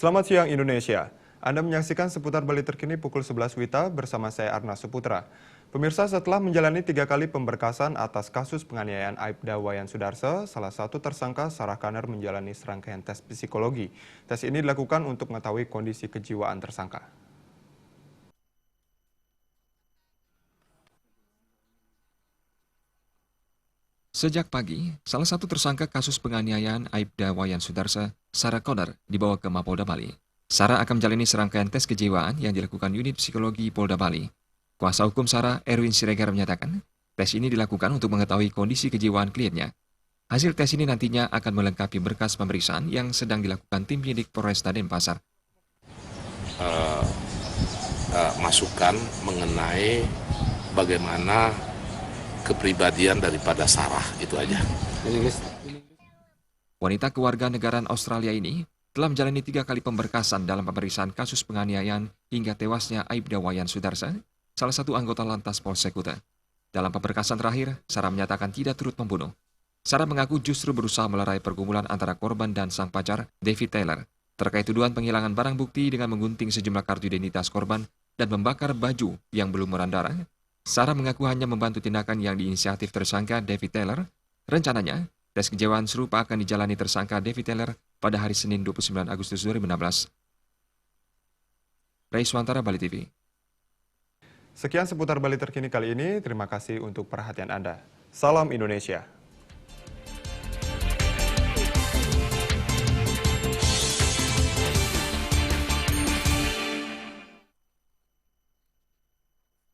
Selamat siang Indonesia. Anda menyaksikan seputar Bali terkini pukul 11 WITA bersama saya Arna Suputra. Pemirsa, setelah menjalani 3 kali pemberkasan atas kasus penganiayaan Aibda Wayan Sudarsa, salah satu tersangka Sarah Kaner menjalani serangkaian tes psikologi. Tes ini dilakukan untuk mengetahui kondisi kejiwaan tersangka. Sejak pagi, salah satu tersangka kasus penganiayaan Aibda Wayan Sudarsa, Sarah Kaner, dibawa ke Mapolda Bali. Sarah akan menjalani serangkaian tes kejiwaan yang dilakukan unit psikologi Polda Bali. Kuasa hukum Sarah, Erwin Siregar, menyatakan, tes ini dilakukan untuk mengetahui kondisi kejiwaan kliennya. Hasil tes ini nantinya akan melengkapi berkas pemeriksaan yang sedang dilakukan tim penyidik Polresta Denpasar. Masukan mengenai bagaimana kepribadian daripada Sarah, itu aja. Wanita kewarganegaraan Australia ini telah menjalani 3 kali pemberkasan dalam pemeriksaan kasus penganiayaan hingga tewasnya Aibda Wayan Sudarsa, salah satu anggota Lantas Polsek Kuta. Dalam pemberkasan terakhir, Sarah menyatakan tidak turut membunuh. Sarah mengaku justru berusaha melerai pergumulan antara korban dan sang pacar, David Taylor, terkait tuduhan penghilangan barang bukti dengan menggunting sejumlah kartu identitas korban dan membakar baju yang belum berdarah. Sarah mengaku hanya membantu tindakan yang diinisiatif tersangka David Taylor. Rencananya, tes kejiwaan serupa akan dijalani tersangka David Taylor pada hari Senin 29 Agustus 2016. Ray Swantara, Bali TV. Sekian seputar Bali terkini kali ini. Terima kasih untuk perhatian Anda. Salam Indonesia.